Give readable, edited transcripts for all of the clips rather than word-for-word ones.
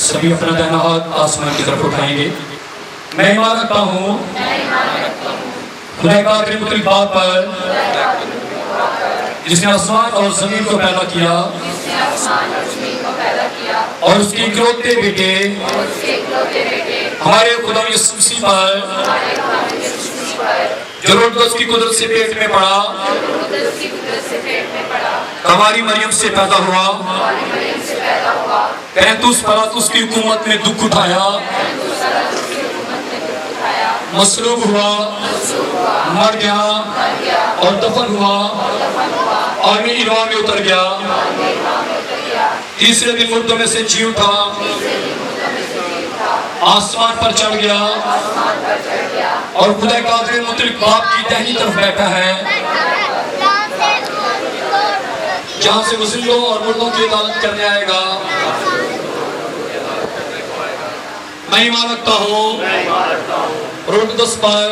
سبھی اپنا دائنا ہاتھ آسمان کی طرف اٹھائیں گے۔ میں ایمان رکھتا ہوں خدا قادر مطلق باپ پر جس نے آسمان اور زمین کو پیدا کیا اور اس کے اکلوتے بیٹے ہمارے خدا یسوع مسیح پر جو روح القدس کی قدرت سے پیٹ میں پڑا، ہماری مریم سے پیدا ہوا، پینتوس پلاطس کی حکومت میں دکھ اٹھایا، مصلوب ہوا، مر گیا اور دفن ہوا، اور میں ایمان میں اتر گیا، تیسرے دن مردوں میں سے جی اٹھا، آسمان پر چڑھ گیا اور خدا قادر مطلق باپ کی دہنی طرف بیٹھا ہے، جہاں سے وہ زندوں اور مردوں کی عدالت کرنے آئے گا۔ میں ایمان رکھتا ہوں روح القدس پر،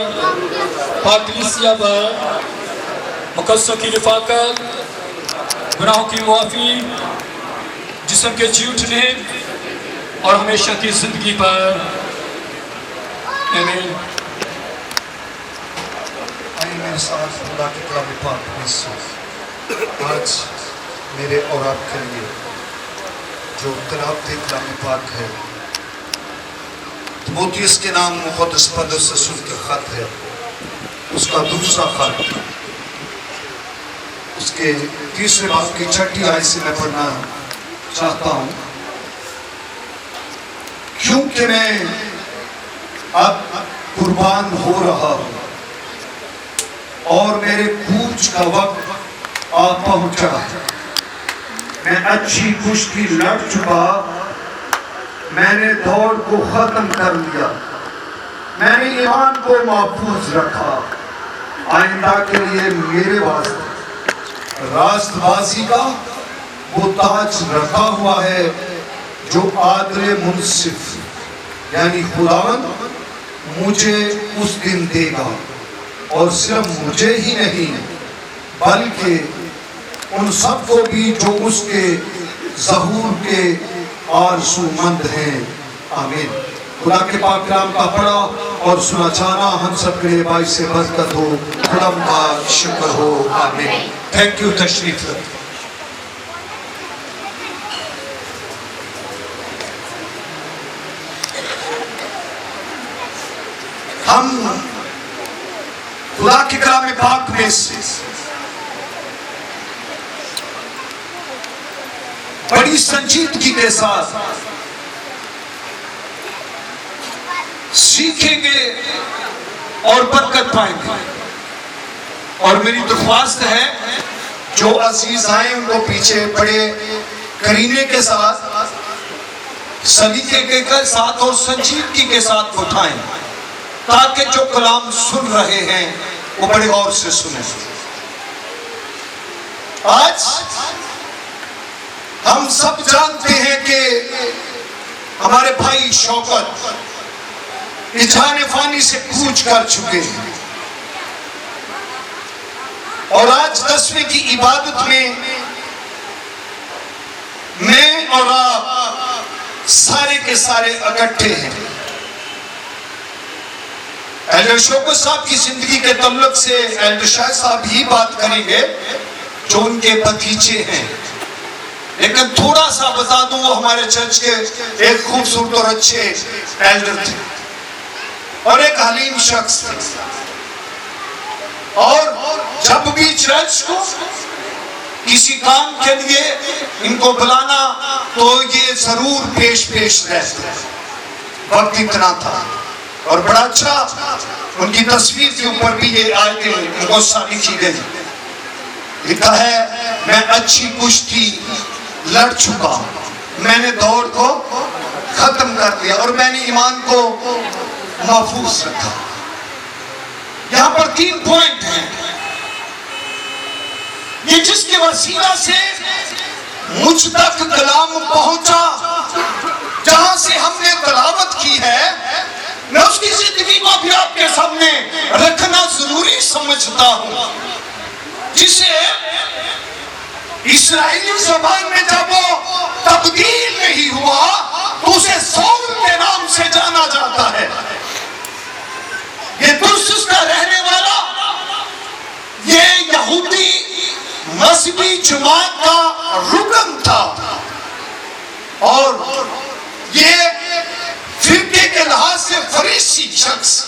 پاک کلیسیا پر، مقدسوں کی رفاقت، گناہوں کی معافی، جسم کے جی اٹھنے اور ہمیشہ کی زندگی پر۔ آمین۔ آئیے میرے ساتھ خدا کے کلام پاک میں سے آج میرے اور آپ کے لیے جو تلاوت کلام پاک ہے، تیموتھیوس کے نام مقدس پولس رسول کا خط ہے، اس کا دوسرا خط، اس کے تیسرے باب کی 6 آیت سے میں پڑھنا چاہتا ہوں۔ کیونکہ میں اب قربان ہو رہا ہوں اور میرے کوچ کا وقت آ پہنچا ہے، میں اچھی کشتی لڑ چکا، میں نے دوڑ کو ختم کر لیا، میں نے ایمان کو محفوظ رکھا، آئندہ کے لیے میرے واسطے راست بازی کا وہ تاج رکھا ہوا ہے جو عادل منصف یعنی خداوند مجھے اس دن دے گا، اور صرف مجھے ہی نہیں بلکہ ان سب کو بھی جو اس کے ظہور کے آرزو مند ہیں۔ آمین۔ خدا کے پاک کلام کا پڑھا اور سنا جانا ہم سب کے لیے باعث برکت ہو، خدا کا شکر ہو۔ آمین۔ Thank you. تشریف لے۔ ہم خدا کے کلام پاک میں سے بڑی سنجیدگی کے ساتھ سیکھیں گے اور برکت پائیں گے، اور میری درخواست ہے جو عزیز آئیں ان کو پیچھے بڑے کرینے کے ساتھ، سلیقے کے ساتھ اور سنجیدگی کے ساتھ اٹھائیں، تاکہ جو کلام سن رہے ہیں وہ بڑے غور سے سنیں۔ آج ہم سب جانتے ہیں کہ ہمارے بھائی شوکت جہان فانی سے کوچ کر چکے ہیں، اور آج 10ویں کی عبادت میں اور آپ سارے کے سارے اکٹھے ہیں۔ ایلڈر شوکت صاحب کی زندگی کے تعلق سے ایلڈر شاہ صاحب ہی بات کریں گے جو ان کے بھتیجے ہیں، لیکن تھوڑا سا بتا دوں وہ ہمارے چرچ کے ایک خوبصورت اور اچھے ایلڈر تھے اور ایک حلیم شخص تھے، اور جب بھی چرچ کو کسی کام کے لیے ان کو بلانا تو یہ ضرور پیش رہتے، وقت اتنا تھا، اور بڑا اچھا ان کی تصویر کے اوپر بھی یہ آیتیں بہت ساری کی گئی، لکھا ہے میں اچھی کشتی لڑ چکا، میں نے دوڑ کو ختم کر لیا اور میں نے ایمان کو محفوظ رکھا۔ یہاں پر 3 پوائنٹ ہیں، یہ جس کے وسیلہ سے مجھ تک کلام پہنچا، جہاں سے ہم نے تلاوت کی ہے، میں اس کی زندگی کو بھی آپ کے سامنے رکھنا ضروری سمجھتا ہوں، جسے اسرائیلی زبان میں جب وہ تبدیل نہیں ہوا تو اسے سول کے نام سے جانا جاتا ہے. یہ ترسس کا رہنے والا یہ یہودی مذہبی جماعت کا رکن تھا اور یہ فرقے کے لحاظ سے فریسی شخص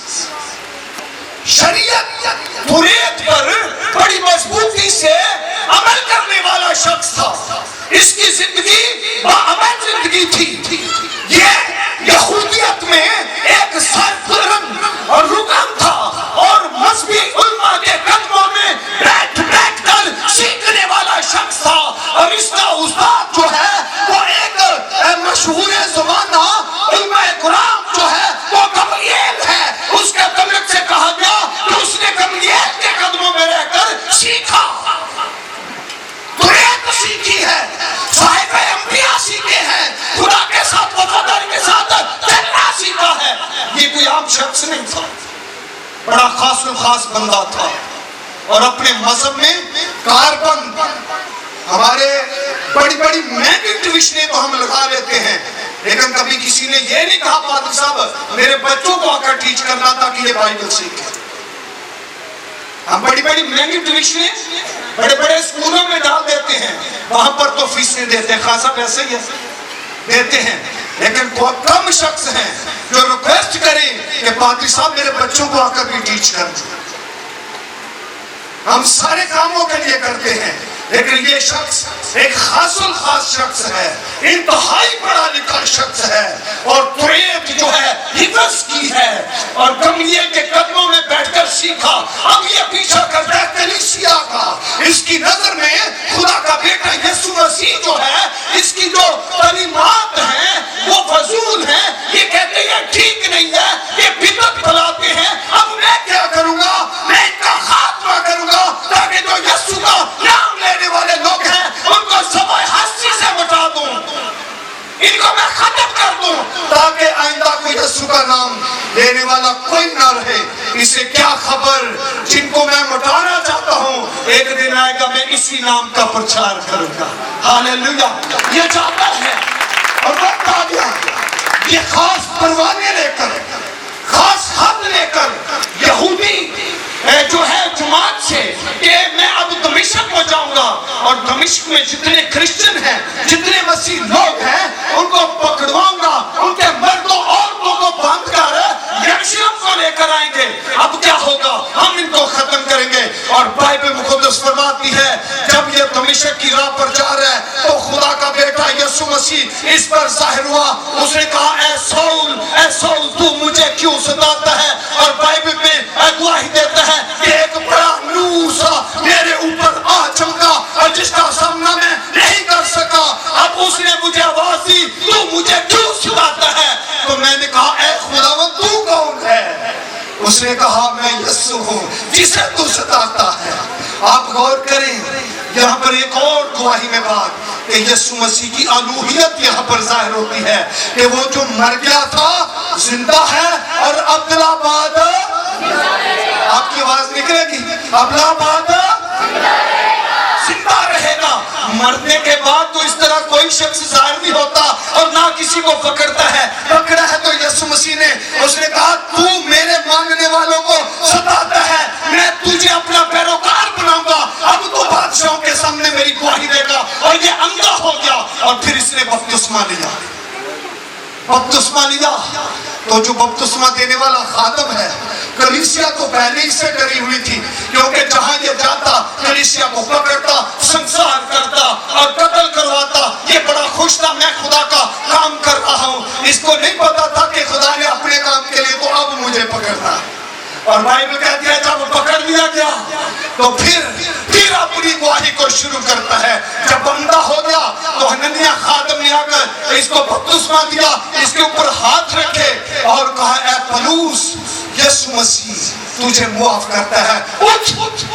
شریعت توریت پر بڑی مضبوطی سے عمل کرنے والا شخص تھا. اس کی زندگی باعمل زندگی تھی. یہ یہودیت میں ایک سرگرم اور رکن تھا اور مذہبی علماء کے قدموں میں بیٹھ کر سیکھنے والا شخص تھا. اور اس کا استاد جو ہے وہ ایک مشہور زمانہ علماء کرام جو ہے وہ گملیل ہے. اس کے تعلق سے کہا گیا کہ اس نے گملیل کے قدموں میں رہ کر سیکھا، توریت سیکھی ہے، صحابہ انبیاء سیکھے ہیں، خدا کے ساتھ وفاداری کے ساتھ چلنا سیکھا ہے. یہ کوئی عام شخص نہیں تھا، بڑا خاص الخاص بندہ تھا اور اپنے مذہب میں کاربن ہمارے بڑی بڑی مہنگی ٹیوشنیں تو ہم لگا لیتے ہیں لیکن کبھی کسی نے یہ نہیں کہا پادری صاحب میرے بچوں کو آ کر ٹیچ کرنا تاکہ یہ بائبل سیکھیں. ہم بڑی بڑی مہنگی ٹیوشنیں بڑے بڑے اسکولوں میں ڈال دیتے ہیں، وہاں پر تو فیسیں دیتے ہیں، خاصا پیسے ہی دیتے ہیں، لیکن بہت کم شخص ہیں جو ریکویسٹ کریں کہ پادری صاحب میرے بچوں کو آ کر بھی ٹیچ کر دیں. ہم سارے کاموں کے لیے کرتے ہیں لیکن یہ شخص ایک خاص الخاص شخص ہے، انتہائی پڑھا لکھا شخص ہے اور توریت جو ہے حفظ کی ہے اور گملیل کے قدموں میں بیٹھ کر سیکھا. اب یہ پیچھا کرتا ہے کلیسیا کا. اس کی نظر میں خدا کا بیٹا یسوع مسیح جو ہے اس کی جو تعلیمات ہیں وہ فضول ہیں، یہ کہتے ہیں ٹھیک نہیں ہے، یہ بدعت پھیلاتے ہیں. اب میں کیا کروں گا؟ میں ان کا خاتمہ کروں گا تاکہ جو یسوع کا نام لینے والے لوگ ہیں ان کو سوائے ہستی سے مٹا دوں، ان کو میں ختم کر دوں تاکہ آئندہ کوئی یسوع کا نام لینے والا کوئی نہ رہے. اسے کیا خبر جن کو میں مٹانا چاہتا ہوں ایک دن آئے گا میں اسی نام کا پرچار کروں گا. ہاللیلویا. یہ چاہتا ہے اور وقت آ گیا یہ خاص پروانے لے کر خاص خط لے کر یہودی جو ہے جماعت سے کہ میں اب دمشق میں جاؤں گا اور دمشق میں جتنے کرسچن ہیں جتنے مسیح لوگ ہیں ان کو پکڑواؤں گا، ان کے مردوں عورتوں کو باندھ کر یروشلم کو لے کر آئیں گے. اب کیا ہوگا؟ ہم ان کو ختم کریں گے. اور بائبل مقدس فرماتی ہے جب یہ دمشق کی راہ پر جا رہا ہے تو خدا کا بیٹا یسوع مسیح اس پر ظاہر ہوا. اس نے کہا اے سول تو مجھے کیوں ستاتا ہے؟ اور بائبل میں گواہی دیتا ہے کہ ایک بڑا نور سا میرے اوپر آ چمکا اور جس کا سامنا میں نہیں کر سکا. اب اس نے مجھے آواز دی تو مجھے کیوں ستاتا ہے؟ تو میں نے کہا اے خداوند تو کون ہے؟ اس نے کہا میں یسوع ہوں جسے تو ستاتا ہے. آپ غور کریں یہاں پر ایک اور گواہی میں بات کہ یسوع مسیح کی الوہیت یہاں پر ظاہر ہوتی ہے کہ وہ جو مر گیا تھا زندہ ہے اور عبدالآباد آپ کی آواز نکلے گی عبدالآباد زندہ رہے گا. مرنے کے بعد تو اس طرح کوئی شخص ظاہر نہیں ہوتا اور نہ کسی کو پکڑتا ہے. پکڑا ہے تو یسوع مسیح نے. اس نے کہا تو میرے مانگنے والوں کو ستاتا ہے، میں تجھے اپنا پیروکار بناؤں گا. اب تو بادشاہوں کے سامنے میری گواہی دے گا. اور یہ اندھا ہو گیا اور پھر اس نے بپتسمہ لیا. بپتسمہ لیا تو جو بپتسمہ دینے والا خادم ہے کلیسیا تو پہلے ہی سے ڈری ہوئی تھی کیونکہ جہاں یہ جاتا کلیسیا کو پکڑتا، سنسار کرتا اور قتل کرواتا. یہ بڑا خوش تھا میں خدا کا کام کر رہا ہوں. اس کو نہیں پتا تھا کہ خدا نے اپنے کام کے لیے تو اب مجھے پکڑنا. اور بائبل کہتی ہے جب پکڑ لیا گیا تو پھر اپنی گواہی کو شروع کرتا ہے. جب بندہ ہو گیا تو حننیہ خادم نے آ کر اس کو بپتسمہ دیا، اس کے اوپر ہاتھ رکھے اور کہا اے پولس یسوع مسیح تجھے معاف کرتا ہے، اٹھ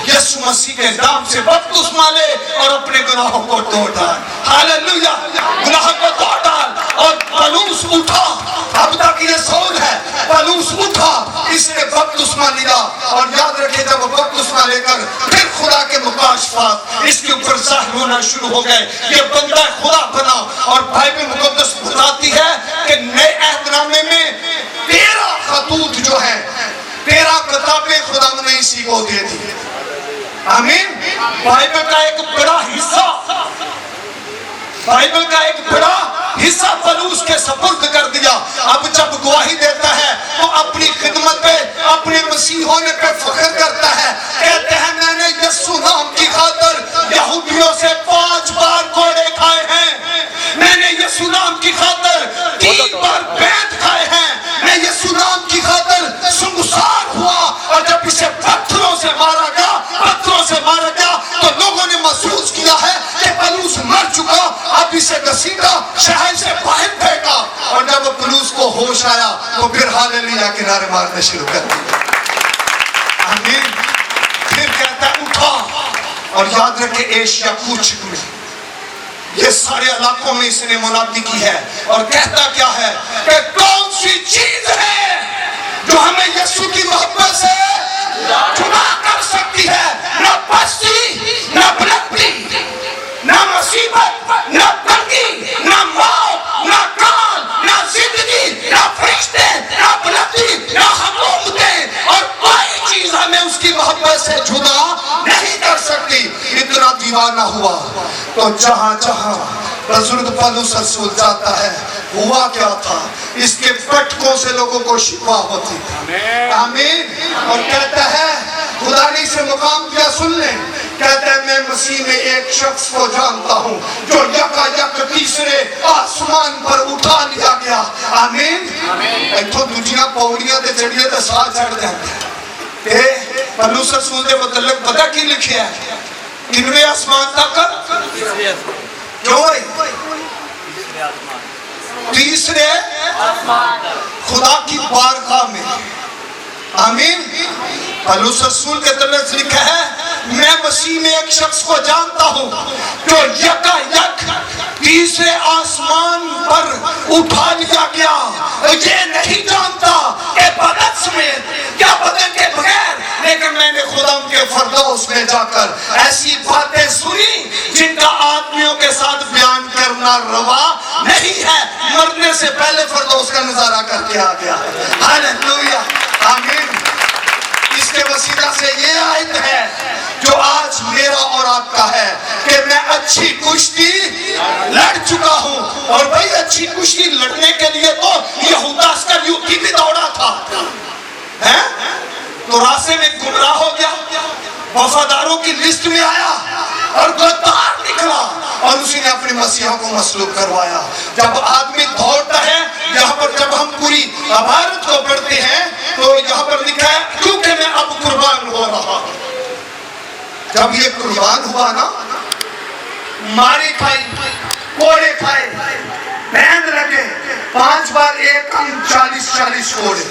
یسوع مسیح کے نام سے بپتسمہ لے اور اپنے گناہوں کو دھو ڈال. ہاللیلویا. گناہوں کو دھو ڈال. اور پولس اٹھا. اب تک یہ سول ہے. پولس اٹھا، اس نے بپتسمہ لیا اور یاد رکھے جب بپتسمہ لے کر پھر خدا کے مقام مکاشفات اس کے اوپر ظاہر ہونا شروع ہو گئے. یہ بندہ خدا بنا. اور بائبل مقدس بتاتی ہے کہ نئے عہد نامے میں 13 خطوط جو ہیں 13 کتابیں خدا نے اسی کو دے دی. آمین. بائبل کا ایک بڑا حصہ پولس کے سپرد کر دیا. اب جب گواہی دیتا ہے تو اپنی خدمت پہ اپنے مسیح ہونے پہ فخر کرتا ہے. کہتے ہیں میں نے یسوع نام کی خاطر یہودیوں سے 5 بار کوڑے کھائے ہیں. میں نے یسوع نام کی خاطر 3 بار بیعت کھائے ہیں. میں یسوع نام کی خاطر سنگسار ہوا. اور جب اسے پتھروں سے مارا گیا تو لوگوں نے محسوس کیا ہے کہ پولس مر چکا. اب اسے گھسیٹا شہر سے باہر پھینکا. اور جب پولس کو ہوش آیا تو پھر ہاللیلویا کے نعرے مارنے شروع کر دیے. آمین. پھر کہتا ہے اٹھا. اور یاد رکھے ایشیا کوچ میں یہ سارے علاقوں میں اس نے منادی کی ہے. اور کہتا کیا ہے کہ کون سی چیز ہے جو ہمیں یسوع کی محبت سے جدا کر سکتی ہے؟ نہ پستی، نہ بلندی، نہ مصیبت، نہ تنگی، نہ موت، نہ کال، نہ زندگی، نہ فرشتے، نہ بلندی، نہ حکومتیں. اور کوئی چیز ہمیں اس کی محبت سے جدا نہیں کر سکتی. اتنا دیوانہ ہوا. تو جہاں جہاں بزرگ پولس رسول جاتا ہے ہوا کیا تھا؟ اس کے پٹکوں سے لوگوں کو شفا ہوتی تھی. آمین. اور کہتا ہے خدا نے اسے مقام کیا. سن لیں. کہتا ہے میں مسیح میں ایک شخص کو جانتا ہوں جو یکا یک تیسرے آسمان پر اٹھا لیا گیا. آمین. ایتھوں دوجیاں پوڑیاں تے چڑھیے تے ساتھ چڑھ جاندے. تے پولس رسول دے متعلق پتہ کی لکھیا ہے؟ کنویں آسمان تک کیوں ہے؟ تیسرے خدا کی بارگاہ میں. آمین. پولس رسول کے طرف لکھا ہے میں مسیح میں ایک شخص کو جانتا ہوں جو یکا یک تیسرے آسمان پر اٹھا لیا گیا. یہ نہیں جانتا کہ بدن سمیت کیا بدن کے بغیر، لیکن میں نے خدا ان کے فردوس میں جا کر ایسی باتیں سنی جن کا آدمیوں کے ساتھ بیان کرنا روا نہیں ہے. مرنے سے پہلے فردوس کا نظارہ کر کے آ گیا. ہاللیلویا. آمین. اس کے وسیلہ سے یہ آیت ہے جو آج میرا اور آپ کا ہے کہ میں اچھی کشتی لڑ چکا ہوں. اور بھئی اچھی کشتی لڑنے کے لیے تو یہودا اسکریوتی بھی دوڑا تھا. تو راستے میں گمراہ ہو گیا، وفاداروں کی لسٹ میں آیا اور غدار نکلا اور اسی نے اپنے مسیحوں کو مصلوب کروایا. جب آدمی دوڑتا ہے، یہاں پر جب ہم پوری عبارت کو پڑھتے ہیں تو یہاں پر لکھا ہے کیونکہ میں اب قربان ہو رہا ہوں. جب یہ قربان ہوا نا، ماری کھائی، کوڑے کھائے، بہن لگے، 5 بار ایک کم 40 کوڑے،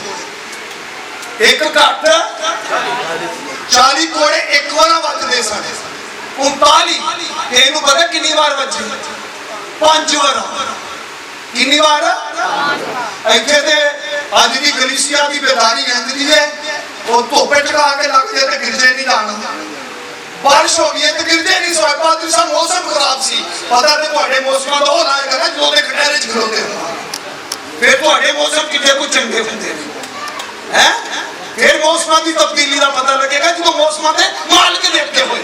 ایک کٹ 40 کوڑے ایک والا وقت دے سکتے 39. تینوں پتہ کنی بار بچے 5 بار. کنی بار ایتھے تے اج دی کلیسیا دی بیداری رہندی ہے. وہ توپے ٹکا کے لگ جائے تے گرجے نہیں جانا. بارش ہو گئی ہے تے گرجے نہیں سوائے پاتر سا موسم خراب سی. پتہ تے تواڈے موسم دا ہو لائے گا نا جو دے کٹہرے چ کھلوتے ہو. پھر تواڈے موسم کتے کو چنگے ہوندے نے. پھر موسم کی تبدیلی کا پتہ لگے گا جب موسم کے مالک دیکھتے ہوئے.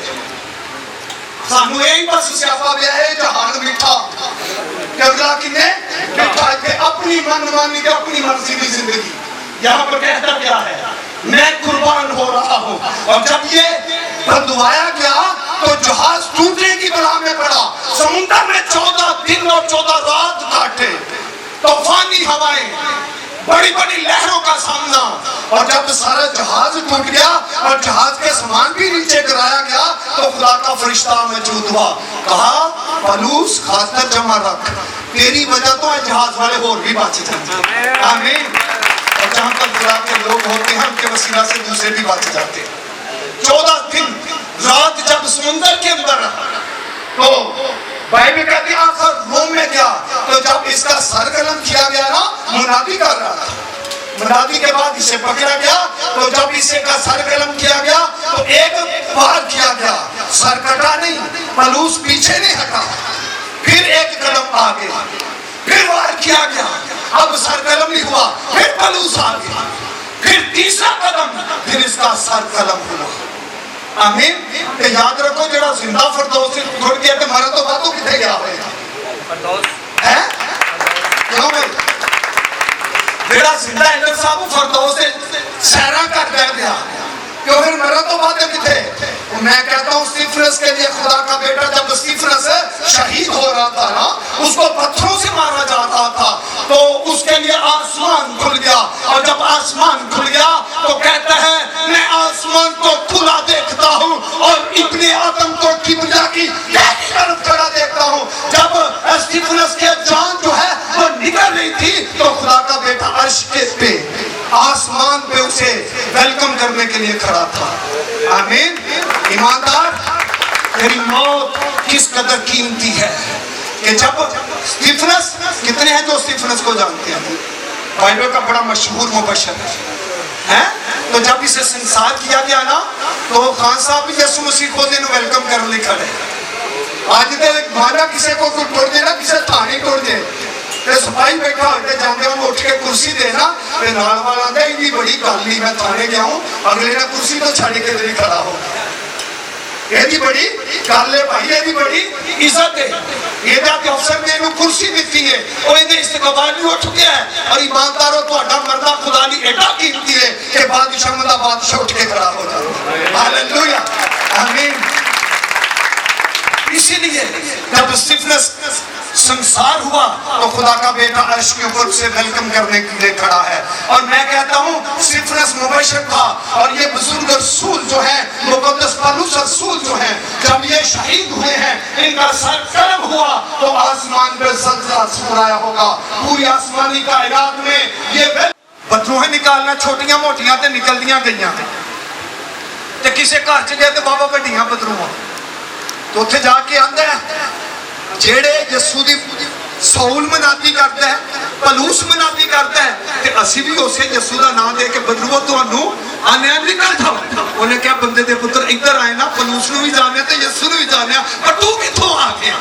سانو یہی بس سیاپا پیا ہے جہان میٹھا کرلا کنے میٹھا کہ اپنی من مانی کے اپنی مرضی کی زندگی. یہاں پر کہتا کیا ہے میں قربان ہو رہا ہوں. اور جب یہ بندوایا گیا تو جہاز ٹوٹنے کی بلا میں پڑا. سمندر میں 14 دن اور 14 رات کاٹے، طوفانی ہوائیں، بڑی بڑی لہروں کا سامنا. اور جب سارا جہاز ٹوٹ گیا اور جہاز کے سامان بھی نیچے گرایا گیا تو خدا کا فرشتہ موجود ہوا. کہا پولس خاطر جمع رکھ، تیری وجہ تو جہاز والے اور بھی بچ جاتے. آمین. اور جہاں پر خدا کے لوگ ہوتے ہیں ان کے وسیلہ سے دوسرے بھی بچ جاتے ہیں. 14 دن رات جب سمندر کے اندر رہا تو بائبل کہتی ہے آخر روم میں گیا تو جب اس کا سر قلم کیا گیا نا منادی کر رہا تھا منادی کے بعد اسے پکڑا گیا، تو جب اسے کا سر قلم کیا گیا تو ایک وار کیا گیا، سر کٹا نہیں، پلوس پیچھے نہیں ہٹا، پھر ایک قدم آگے، پھر وار کیا گیا، اب سر قلم نہیں ہوا، پھر پلوس آگے، پھر تیسرا قدم، پھر اس کا سر قلم ہوا۔ آمین۔ کہ یاد رکھو جڑا زندہ فردوس سے چھوڑ گیا کہ مرا تو باتوں کتنے گیا ہوئے ہے؟ کیوں بھائی؟ جڑا زندہ ایڈر صاحب فردوس سے سیرہ کر گیا کیوں پھر مرا تو باتیں کتنے؟ میں کہتا ہوں سٹیفنس کے لیے خدا کا بیٹا جب سٹیفنس شہید ہو رہا تھا نا، اس کو پتھروں سے مارا جاتا تھا، تو اس کے لیے آسمان کھل گیا، اور جب آسمان کھل گیا تو کہتا ہے میں آسمان کو کھلا دیکھتا ہوں اور ابن آدم کو کبریا کی گہری طرف کھڑا دیکھتا ہوں۔ جب سٹیفنس کے جان جو ہے وہ نکل رہی تھی تو خدا کا بیٹا عرش کے پہ آسمان پہ اسے ویلکم کرنے کے لیے کھڑا تھا۔ آمین۔ ایماندار، تیری موت کس قدر قیمتی ہے کہ جب سٹیفنس، کتنے ہیں جو سٹیفنس کو جانتے ہیں؟ بائبل کا بڑا مشہور مبشر ہے، تو جب اسے سنسار کیا گیا نا تو خان صاحب یسو مسیح کو دن ویلکم کرنے کھڑے۔ آج دے مانا کسے کو ٹوڑ دے نا، کسے تھانی ٹوڑ دے، تے سپاہی بیٹھا ہوتے جاندے ہوں اٹھ کے کرسی دینا، تے نال والا دے اتنی بڑی گل نہیں، میں تھانے گیا ہوں، اگلے نے کرسی تو چھاڑی کے دلی کھڑا ہو یہ دی بڑی گل ہے بھائی، یہ دی بڑی عزت ہے، یہ جاتے افسر نے انہوں کرسی دیتی ہے اور انہیں استقبال بھی اٹھ گیا ہے، اور ایمانداروں تو اڈا مردہ خدا لی ایڈا قیمتی ہے کہ بادشاہ مدہ بادشاہ اٹھ کے کھڑا ہو جاتا۔ ہاللیلویہ، آمین۔ اسی لیے جب سٹیفنس سنسار ہوا تو خدا کا بیٹا عرش کے اوپر سے ویلکم کرنے کے لیے کھڑا ہے، اور میں کہتا ہوں سٹیفنس مبشر تھا، اور یہ بزرگ رسول جو ہیں، مقدس پولس رسول جو ہیں، جب یہ شہید ہوئے ہیں، ان کا سر قلم ہوا تو آسمان پر زلزلہ سرایا ہوگا، پوری آسمانی کائنات میں یہ بدروہیں نکالنا چھوٹیاں موٹیاں تے نکل دیاں گئیاں تے کسے گھر چ گئے تے بابا بڑیاں بدروہاں تو اتھے جا کے آندہ ہے جیڑے یسو دی سول منادی کرتا ہے، پلوس منادی کرتا ہے، تے اسی بھی اسے یسو دا نام دے کے بدروہ تو انہوں آنے نکل جاؤ۔ انہیں کیا بندے دے پتر ادھر آئے نا، پلوس نو بھی جانے تے یسو نو بھی جانے، پر تو کتھوں آ گیا؟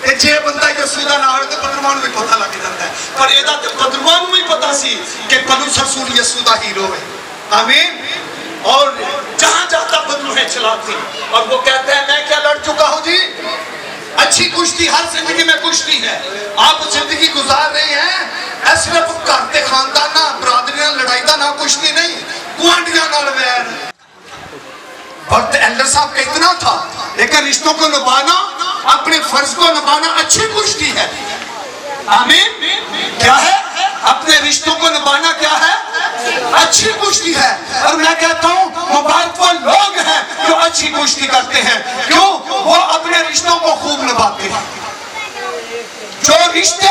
تے جے بندہ یسو دا نام تے بدروہ نو بھی پتہ لگ جاتا ہے، پر ایدہ تے بدروہ نو بھی پتہ سی کہ پلوس رسول یسو دا ہیرو ہے۔ آمین۔ اور جہاں جاتا بدروہیں چلاتی، اور وہ کہتے ہیں میں کیا لڑ چکا ہوں جی؟ اچھی کشتی، ہر زندگی میں کشتی ہے، آپ زندگی گزار رہے ہیں صرف کرتے خاندانہ برادریاں لڑائی دا نہ کشتی نہیں، گوانڈیاں نہ لویر۔ وقت ایلڈر صاحب کا اتنا تھا، لیکن رشتوں کو نبھانا، اپنے فرض کو نبھانا اچھی کشتی ہے۔ آمین۔ کیا ہے؟ اپنے رشتوں کو نبھانا کیا ہے؟ اچھی کشتی ہے، اور میں کہتا ہوں مبارک وہ لوگ ہیں جو اچھی کشتی کرتے ہیں، کیوں؟ وہ اپنے رشتوں کو خوب نبھاتے ہیں۔ جو رشتے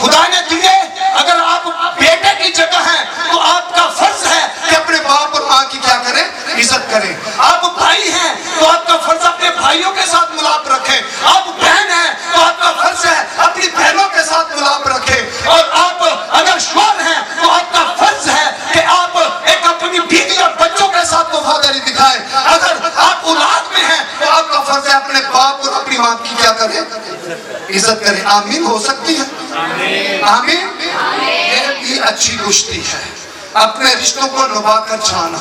خدا نے دیے، اگر آپ بیٹے کی جگہ ہیں تو آپ کا فرض ہے کہ اپنے باپ اور ماں کی کیا کریں؟ عزت کریں۔ آپ بھائی ہیں تو آپ کا فرض اپنے بھائیوں کے ساتھ ملاپ رکھیں، آپ بہن ہیں تو آپ کا فرض ہے اپنی بہنوں کے ساتھ ملاپ رکھیں، اور آپ اگر شوہر ہیں تو آپ کا فرض ہے کہ آپ ایک اپنی بیوی اور بچوں کے ساتھ وفاداری دکھائیں۔ اگر آپ اولاد میں ہیں تو آپ کا فرض ہے اپنے باپ اور اپنی ماں کی کیا کریں؟ عزت کریں۔ آمین ہو سکتی ہے؟ آمین۔ یہ اچھی کشتی ہے، اپنے رشتوں کو نبھا کر جانا۔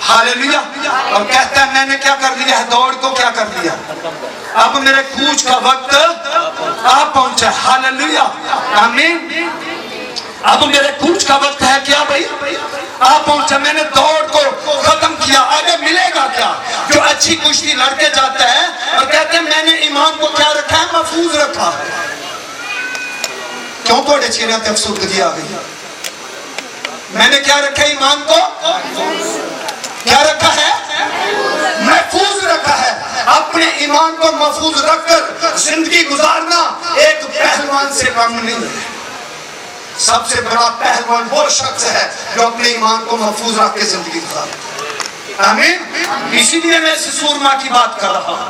ہاللیلویہ۔ اور کہتا ہے میں نے کیا کر لیا ہے؟ دوڑ کو کیا کر لیا؟ اب میرے کوچ کا وقت آ پہنچا۔ ہاللیلویہ۔ آمین۔ اب میرے کوچ کا وقت ہے کیا بھائی؟ آ پہنچا، میں نے دوڑ کو ختم کیا، آگے ملے گا کیا؟ جو اچھی کشتی لڑ کے جاتا ہے اور کہتے ہیں میں نے ایمان کو کیا رکھا ہے؟ محفوظ رکھا۔ کیوں توڑے چیریں تے افسردگی آ گئی؟ میں نے کیا رکھا ہے؟ ایمان کو کیا رکھا ہے؟ محفوظ رکھا ہے۔ اپنے ایمان کو محفوظ رکھ کر زندگی گزارنا ایک پہلوان سے کم نہیں ہے۔ سب سے بڑا پہلوان وہ شخص ہے جو اپنے ایمان کو محفوظ رکھ کے زندگی گزارے۔ آمین۔ اسی لیے میں سورما کی بات کر رہا ہوں۔